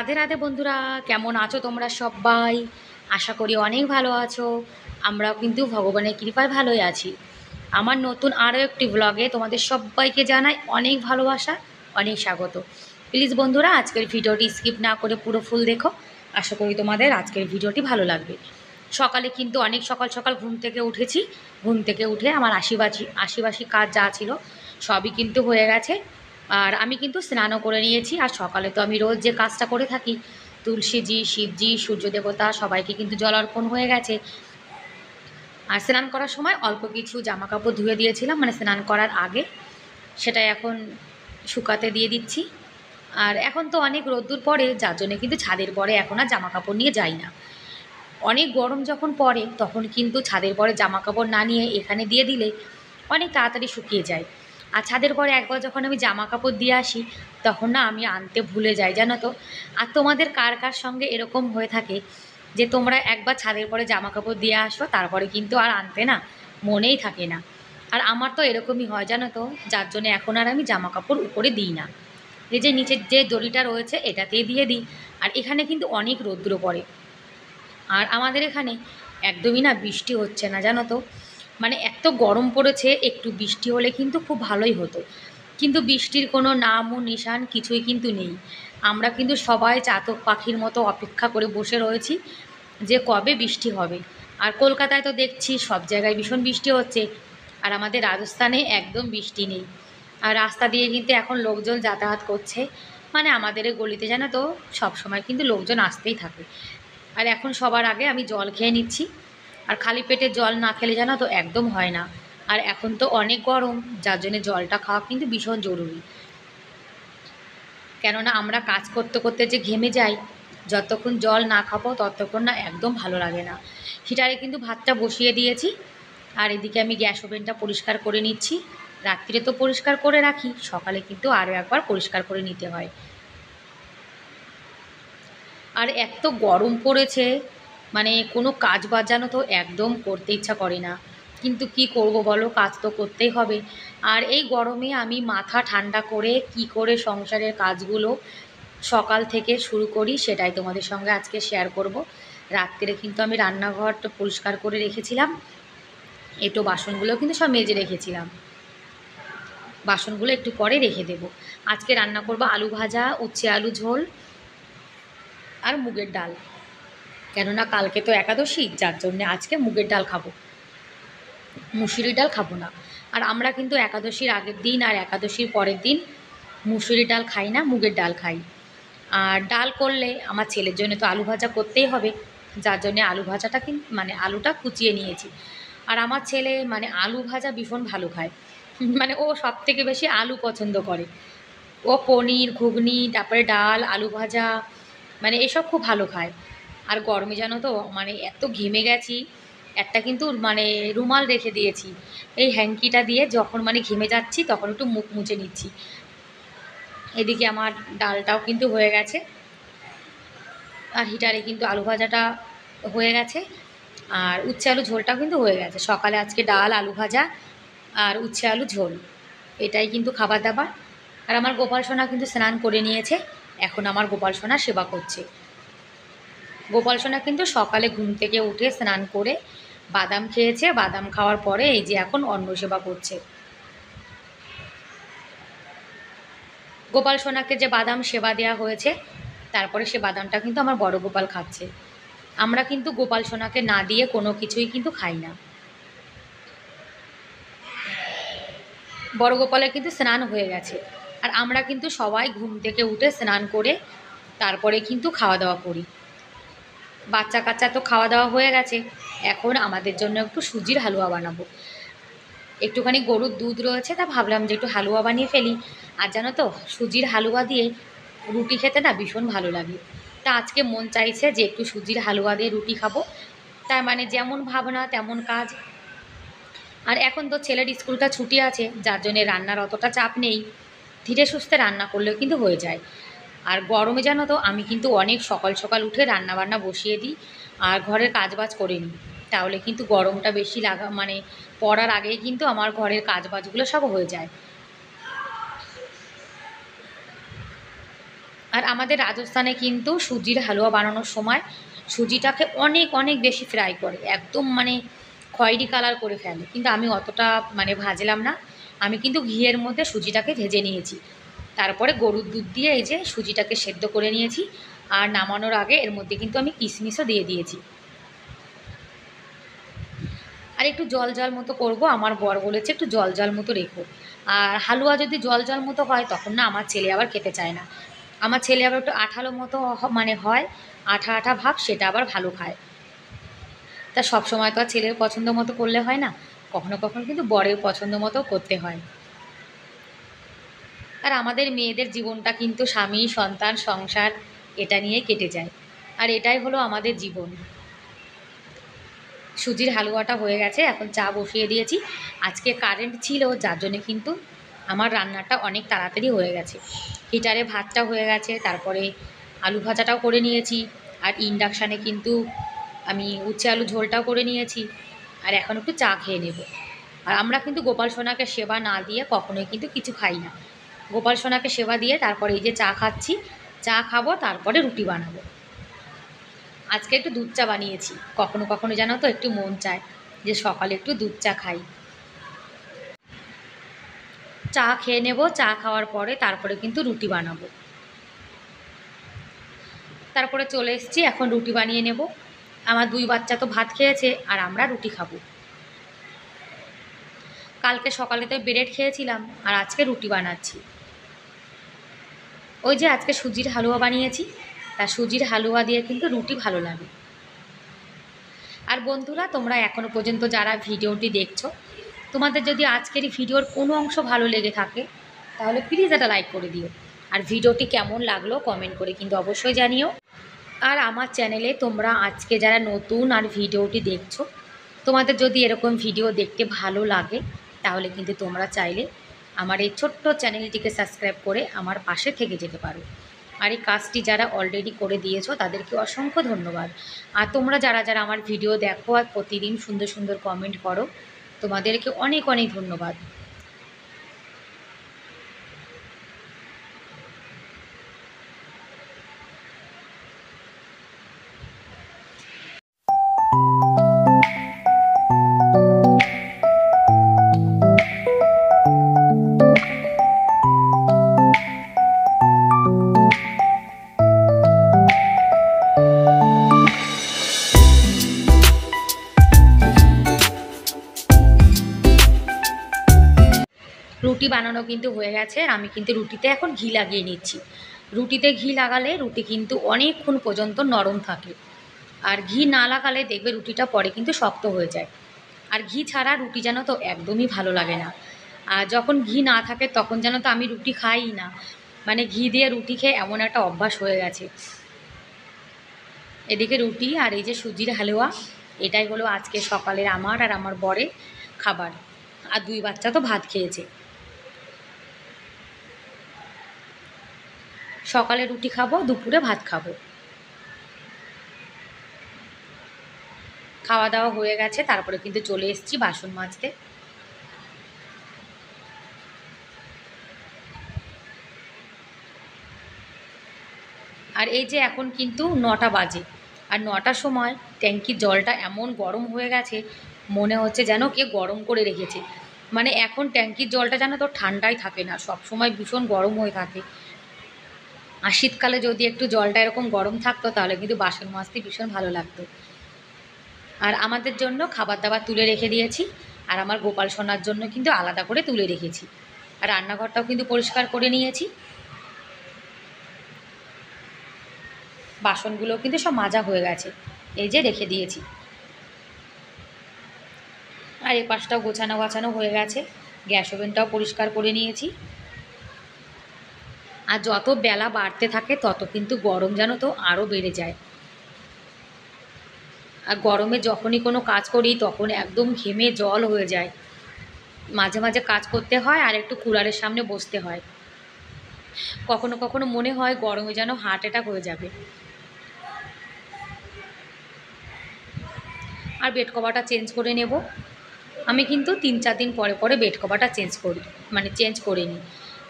রাধে রাধে বন্ধুরা, কেমন আছো তোমরা সবাই? আশা করি অনেক ভালো আছো। আমরাও কিন্তু ভগবানের কৃপায় ভালোই আছি। আমার নতুন আরও একটি ব্লগে তোমাদের সবাইকে জানাই অনেক ভালোবাসা, অনেক স্বাগত। প্লিজ বন্ধুরা, আজকের ভিডিওটি স্কিপ না করে পুরো ফুল দেখো। আশা করি তোমাদের আজকের ভিডিওটি ভালো লাগবে। সকালে কিন্তু অনেক সকাল সকাল ঘুম থেকে উঠেছি। ঘুম থেকে উঠে আমার আশিবাসি কাজ যা ছিল সবই কিন্তু হয়ে গেছে। আর আমি কিন্তু স্নানও করে নিয়েছি। আর সকালে তো আমি রোজ যে কাজটা করে থাকি, তুলসীজি, শিবজি, সূর্য দেবতা সবাইকে কিন্তু জল অর্পণ হয়ে গেছে। আর স্নান করার সময় অল্প কিছু জামা কাপড় ধুয়ে দিয়েছিলাম, মানে স্নান করার আগে, সেটা এখন শুকাতে দিয়ে দিচ্ছি। আর এখন তো অনেক রোদ্দুর পড়ে, যার জন্য কিন্তু ছাদের পরে এখন আর জামা কাপড় নিয়ে যাই না। অনেক গরম যখন পড়ে তখন কিন্তু ছাদের পরে জামা কাপড় না নিয়ে এখানে দিয়ে দিলে অনেক তাড়াতাড়ি শুকিয়ে যায়। আর ছাদের পরে একবার যখন আমি জামা কাপড় দিয়ে আসি তখন না আমি আনতে ভুলে যাই, জানো তো। আর তোমাদের কার কার সঙ্গে এরকম হয়ে থাকে যে তোমরা একবার ছাদের পরে জামা কাপড় দিয়ে আসো, তারপরে কিন্তু আর আনতে না মনেই থাকে না। আর আমার তো এরকমই হয়, জানো তো, যার জন্য এখন আর আমি জামা কাপড় উপরে দিই না। এই যে নিচের যে দড়িটা রয়েছে এটাতেই দিয়ে দিই। আর এখানে কিন্তু অনেক রৌদ্র পড়ে। আর আমাদের এখানে একদমই না বৃষ্টি হচ্ছে না, জানো তো। মানে এত গরম পড়েছে, একটু বৃষ্টি হলে কিন্তু খুব ভালোই হতো। কিন্তু বৃষ্টির কোনো নাম ও নিশান কিছুই কিন্তু নেই। আমরা কিন্তু সবাই চাতক পাখির মতো অপেক্ষা করে বসে রয়েছি যে কবে বৃষ্টি হবে। আর কলকাতায় তো দেখছি সব জায়গায় ভীষণ বৃষ্টি হচ্ছে। আর আমাদের রাজস্থানে একদম বৃষ্টি নেই। আর রাস্তা দিয়ে কিন্তু এখন লোকজন যাতায়াত করছে। মানে আমাদের এই গলিতে, জানো তো, সবসময় কিন্তু লোকজন আসতেই থাকে। আর এখন সবার আগে আমি জল খেয়ে নিচ্ছি। আর খালি পেটে জল না খেলে, জানো তো, একদম হয় না। আর এখন তো অনেক গরম, যার জন্য জলটা খাওয়া কিন্তু ভীষণ জরুরি। কেননা আমরা কাজ করতে করতে যে ঘেমে যাই, যতক্ষণ জল না খাবো ততক্ষণ না একদম ভালো লাগে না। হিটারে কিন্তু ভাতটা বসিয়ে দিয়েছি। আর এদিকে আমি গ্যাস ওভেনটা পরিষ্কার করে নিচ্ছি। রাত্রিরে তো পরিষ্কার করে রাখি, সকালে কিন্তু আরও একবার পরিষ্কার করে নিতে হয়। আর এত গরম পড়েছে, মানে কোনো কাজ বাজ জানো তো একদম করতে ইচ্ছা করে না। কিন্তু কি করব বলো, কাজ তো করতেই হবে। আর এই গরমে আমি মাথা ঠান্ডা করে কি করে সংসারের কাজগুলো সকাল থেকে শুরু করি সেটাই তোমাদের সঙ্গে আজকে শেয়ার করব। রাত্রে কিন্তু আমি রান্নাঘরটা পরিষ্কার করে রেখেছিলাম। একটু বাসনগুলো কিন্তু সব মেজে রেখেছিলাম। বাসনগুলো একটু পরে রেখে দেব। আজকে রান্না করব আলু ভাজা, উচ্ছে আলু ঝোল আর মুগের ডাল। কেননা কালকে তো একাদশী, যার জন্যে আজকে মুগের ডাল খাবো, মুসুরি ডাল খাবো না। আর আমরা কিন্তু একাদশীর আগের দিন আর একাদশীর পরের দিন মুসুরি ডাল খাই না, মুগের ডাল খাই। আর ডাল করলে আমার ছেলের জন্য তো আলু ভাজা করতেই হবে, যার জন্যে আলু ভাজাটা কিন্তু মানে আলুটা কুচিয়ে নিয়েছি। আর আমার ছেলে মানে আলু ভাজা ভীষণ ভালো খায়। মানে ও সব থেকে বেশি আলু পছন্দ করে। ও পনির, ঘুগনি, তারপরে ডাল, আলু ভাজা, মানে এসব খুব ভালো খায়। আর গরমে জানো তো মানে এত ঘেমে গেছি, একটা কিন্তু মানে রুমাল রেখে দিয়েছি। এই হ্যাঙ্কিটা দিয়ে যখন মানে ঘেমে যাচ্ছি তখন একটু মুখ মুছে নিচ্ছি। এদিকে আমার ডালটাও কিন্তু হয়ে গেছে। আর হিটারে কিন্তু আলু ভাজাটা হয়ে গেছে। আর উচ্ছে আলু ঝোলটাও কিন্তু হয়ে গেছে। সকালে আজকে ডাল, আলু ভাজা আর উচ্ছে আলু ঝোল, এটাই কিন্তু খাবার দাবার। আর আমার গোপাল সোনা কিন্তু স্নান করে নিয়েছে। এখন আমার গোপাল সোনা সেবা করছে। গোপাল সোনা কিন্তু সকালে ঘুম থেকে উঠে স্নান করে বাদাম খেয়েছে। বাদাম খাওয়ার পরে এই যে এখন অন্ন সেবা করছে। গোপাল সোনাকে যে বাদাম সেবা দেওয়া হয়েছে, তারপরে সে বাদামটা কিন্তু আমার বড় গোপাল খাচ্ছে। আমরা কিন্তু গোপাল সোনাকে না দিয়ে কোনো কিছুই কিন্তু খাই না। বড় গোপালের কিন্তু স্নান হয়ে গেছে। আর আমরা কিন্তু সবাই ঘুম থেকে উঠে স্নান করে তারপরে কিন্তু খাওয়া দাওয়া করি। বাচ্চা কাচ্চা তো খাওয়া দাওয়া হয়ে গেছে। এখন আমাদের জন্য একটু সুজির হালুয়া বানাবো। একটুখানি গরুর দুধ রয়েছে, তা ভাবলাম যে একটু হালুয়া বানিয়ে ফেলি। আর জানো তো, সুজির হালুয়া দিয়ে রুটি খেতে না ভীষণ ভালো লাগে। তা আজকে মন চাইছে যে একটু সুজির হালুয়া দিয়ে রুটি খাবো। তার মানে যেমন ভাবনা তেমন কাজ। আর এখন তো ছেলের স্কুলটা ছুটি আছে, যার জন্যে রান্নার অতটা চাপ নেই। ধীরে সুস্থে রান্না করলেও কিন্তু হয়ে যায়। আর গরমে জানো তো আমি কিন্তু অনেক সকাল সকাল উঠে রান্না বান্না বসিয়ে দিই আর ঘরের কাজবাজ করে নিই। তাহলে কিন্তু গরমটা বেশি লাগা মানে পড়ার আগেই কিন্তু আমার ঘরের কাজবাজগুলো সব হয়ে যায়। আর আমাদের রাজস্থানে কিন্তু সুজির হালুয়া বানানোর সময় সুজিটাকে অনেক অনেক বেশি ফ্রাই করে, একদম মানে খয়েরি কালার করে ফেলে, কিন্তু আমি অতটা মানে ভাজলাম না। আমি কিন্তু ঘিয়ের মধ্যে সুজিটাকে ভেজে নিয়েছি, তারপরে গরুর দুধ দিয়ে এই যে সুজিটাকে সেদ্ধ করে নিয়েছি। আর নামানোর আগে এর মধ্যে কিন্তু আমি কিশমিশও দিয়ে দিয়েছি। আর একটু জল জল মতো করবো, আমার বর বলেছে একটু জল জল মতো রেখো। আর হালুয়া যদি জল জল মতো হয় তখন না আমার ছেলে আবার খেতে চায় না। আমার ছেলে আবার একটু আঠালো মতো মানে হয়, আঠা আঠা ভাব, সেটা আবার ভালো খায়। তা সব সময় তো আর ছেলের পছন্দ মতো করলে হয় না, কখনো কখনো কিন্তু বরের পছন্দ মতো করতে হয়। আর আমাদের মেয়েদের জীবনটা কিন্তু স্বামী সন্তান সংসার এটা নিয়েই কেটে যায়, আর এটাই হলো আমাদের জীবন। সুজির হালুয়াটা হয়ে গেছে, এখন চা বসিয়ে দিয়েছি। আজকে কারেন্ট ছিল, যার জন্যে কিন্তু আমার রান্নাটা অনেক তাড়াতাড়ি হয়ে গেছে। হিটারে ভাতটা হয়ে গেছে, তারপরে আলু ভাজাটাও করে নিয়েছি, আর ইন্ডাকশানে কিন্তু আমি উচ্ছে আলু ঝোলটাও করে নিয়েছি। আর এখন একটু চা খেয়ে নেব। আর আমরা কিন্তু গোপাল সোনাকে সেবা না দিয়ে কখনোই কিন্তু কিছু খাই না। গোপাল সোনাকে সেবা দিয়ে তারপরে এই যে চা খাচ্ছি, চা খাবো, তারপরে রুটি বানাবো। আজকে একটু দুধ চা বানিয়েছি, কখনো কখনো জানো তো একটু মন চায় যে সকালে একটু দুধ চা খাই। চা খেয়ে নেব, চা খাওয়ার পরে তারপরে কিন্তু রুটি বানাবো। তারপরে চলে এসেছি, এখন রুটি বানিয়ে নেব। আমার দুই বাচ্চা তো ভাত খেয়েছে, আর আমরা রুটি খাবো। কালকে সকালে তো ব্রেড খেয়েছিলাম, আর আজকে রুটি বানাচ্ছি। ওই যে আজকে সুজির হালুয়া বানিয়েছি, তা সুজির হালুয়া দিয়ে কিন্তু রুটি ভালো লাগে। আর বন্ধুরা, তোমরা এখনও পর্যন্ত যারা ভিডিওটি দেখছো, তোমাদের যদি আজকের এই ভিডিওর কোনো অংশ ভালো লেগে থাকে তাহলে প্লিজ একটা লাইক করে দিও। আর ভিডিওটি কেমন লাগলো কমেন্ট করে কিন্তু অবশ্যই জানিও। আর আমার চ্যানেলে তোমরা আজকে যারা নতুন আর ভিডিওটি দেখছো, তোমাদের যদি এরকম ভিডিও দেখতে ভালো লাগে তাহলে কিন্তু তোমরা চাইলে আমার এই ছোট্ট চ্যানেলটিকে সাবস্ক্রাইব করে আমার পাশে থেকে যেতে পারো। আর এই কাজটি যারা অলরেডি করে দিয়েছো তাদেরকে অসংখ্য ধন্যবাদ। আর তোমরা যারা যারা আমার ভিডিও দেখো আর প্রতিদিন সুন্দর সুন্দর কমেন্ট করো, তোমাদেরকে অনেক অনেক ধন্যবাদ। রুটি বানানো কিন্তু হয়ে গেছে, আর আমি কিন্তু রুটিতে এখন ঘি লাগিয়ে নিচ্ছি। রুটিতে ঘি লাগালে রুটি কিন্তু অনেকক্ষণ পর্যন্ত নরম থাকে, আর ঘি না লাগালে দেখবে রুটিটা পরে কিন্তু শক্ত হয়ে যায়। আর ঘি ছাড়া রুটি যেন তো একদমই ভালো লাগে না। আর যখন ঘি না থাকে তখন যেন তো আমি রুটি খাইই না, মানে ঘি দিয়ে রুটি খেয়ে এমন একটা অভ্যাস হয়ে গেছে। এদিকে রুটি আর এই যে সুজির হালুয়া, এটাই হলো আজকে সকালের আমার আর আমার বরের খাবার। আর দুই বাচ্চা তো ভাত খেয়েছে। সকালে রুটি খাবো, দুপুরে ভাত খাবো। খাওয়া দাওয়া হয়ে গেছে, তারপরে কিন্তু চলে এসেছি বাসন মাজতে। আর এই যে এখন কিন্তু 9টা বাজে, আর 9টার সময় ট্যাঙ্কির জলটা এমন গরম হয়ে গেছে, মনে হচ্ছে যেন কে গরম করে রেখেছে। মানে এখন ট্যাঙ্কির জলটা যেন তো ঠান্ডাই থাকে না, সব সময় ভীষণ গরম হয়ে থাকে। আর শীতকালে যদি একটু জলটা এরকম গরম থাকতো তাহলে কিন্তু বাসন মাজতে ভীষণ ভালো লাগতো। আর আমাদের জন্য খাবার দাবার তুলে রেখে দিয়েছি, আর আমার গোপাল সোনার জন্য কিন্তু আলাদা করে তুলে রেখেছি। আর রান্নাঘরটাও কিন্তু পরিষ্কার করে নিয়েছি। বাসনগুলো কিন্তু সব মাজা হয়ে গেছে, এই যে রেখে দিয়েছি। আর এ পাশটাও গোছানো গাছানো হয়ে গেছে, গ্যাস ওভেনটাও পরিষ্কার করে নিয়েছি। আর যত বেলা বাড়তে থাকে তত কিন্তু গরম যেন তো আরও বেড়ে যায়। আর গরমে যখনই কোনো কাজ করি তখন একদম ঘেমে জল হয়ে যায়। মাঝে মাঝে কাজ করতে হয় আর একটু কুলারের সামনে বসতে হয়। কখনো কখনো মনে হয় গরমে যেন হার্ট অ্যাটাক হয়ে যাবে। আর বেড কভারটা চেঞ্জ করে নেব। আমি কিন্তু 3-4 দিন পরে পরে বেড কভারটা চেঞ্জ করি, মানে চেঞ্জ করে নিই।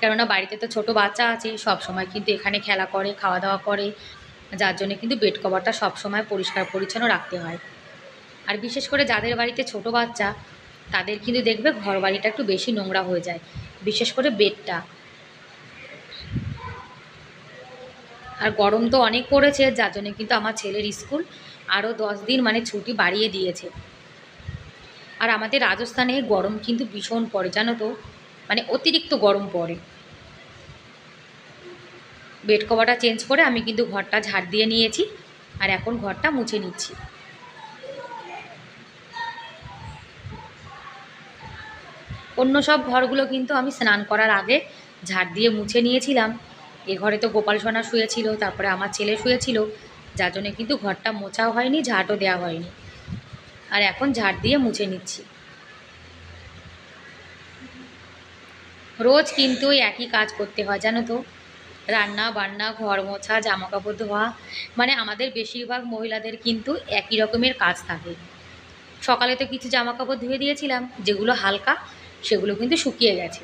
কেননা বাড়িতে তো ছোট বাচ্চা আছে, সব সময় কিন্তু এখানে খেলা করে, খাওয়া দাওয়া করে, যার জন্য কিন্তু বেড কভারটা সবসময় পরিষ্কার পরিচ্ছন্ন রাখতে হয়। আর বিশেষ করে যাদের বাড়িতে ছোট বাচ্চা, তাদের কিন্তু দেখবে ঘর বাড়িটা একটু বেশি নোংরা হয়ে যায়, বিশেষ করে বেডটা। আর গরম তো অনেক পড়েছে, যার জন্য কিন্তু আমার ছেলের স্কুল আরও 10 দিন মানে ছুটি বাড়িয়ে দিয়েছে। আর আমাদের রাজস্থানে গরম কিন্তু ভীষণ পড়ে, জানো তো, মানে অতিরিক্ত গরম পড়ে। বেড কভারটা চেঞ্জ করে আমি কিন্তু ঘরটা ঝাড় দিয়ে নিয়েছি, আর এখন ঘরটা মুছে নিচ্ছি। অন্য সব ঘরগুলো কিন্তু আমি স্নান করার আগে ঝাড় দিয়ে মুছে নিয়েছিলাম। এ ঘরে তো গোপাল সোনা শুয়েছিল, তারপরে আমার ছেলে শুয়েছিল, যার জন্য কিন্তু ঘরটা মোছাও হয়নি, ঝাঁটও দেওয়া হয়নি। আর এখন ঝাড় দিয়ে মুছে নিচ্ছি। রোজ কিন্তু ওই একই কাজ করতে হয়, জানো তো, রান্না বান্না, ঘর মোছা, জামা কাপড় ধোয়া, মানে আমাদের বেশিরভাগ মহিলাদের কিন্তু একই রকমের কাজ থাকে। সকালে তো কিছু জামা কাপড় ধুয়ে দিয়েছিলাম, যেগুলো হালকা, সেগুলো কিন্তু শুকিয়ে গেছে।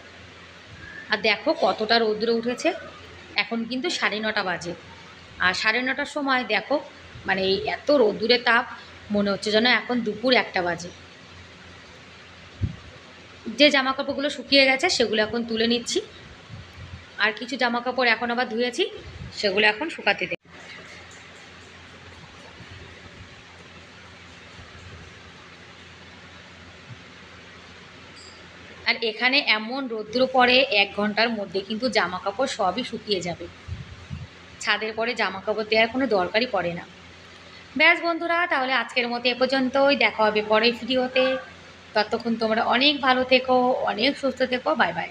আর দেখো কতটা রৌদ্র উঠেছে, এখন কিন্তু 9:30 বাজে। আর 9:30টার সময় দেখো, মানে এই এত রোদ্দুরের তাপ, মনে হচ্ছে যেন এখন দুপুর 1টা বাজে। যে জামা কাপড়গুলো শুকিয়ে গেছে সেগুলো এখন তুলে নিচ্ছি, আর কিছু জামা কাপড় এখন আবার ধুয়েছি, সেগুলো এখন শুকাতে দেব। আর এখানে এমন রৌদ্র পড়ে, 1 ঘন্টার মধ্যে কিন্তু জামা কাপড় সবই শুকিয়ে যাবে। ছাদের পরে জামা কাপড় দেওয়ার কোনো দরকারই পড়ে না। ব্যাস বন্ধুরা, তাহলে আজকের মতো এ পর্যন্তই, দেখা হবে পরের ভিডিওতে। ততক্ষণ তোমরা অনেক ভালো থেকো, অনেক সুস্থ থেকো, বাই বাই।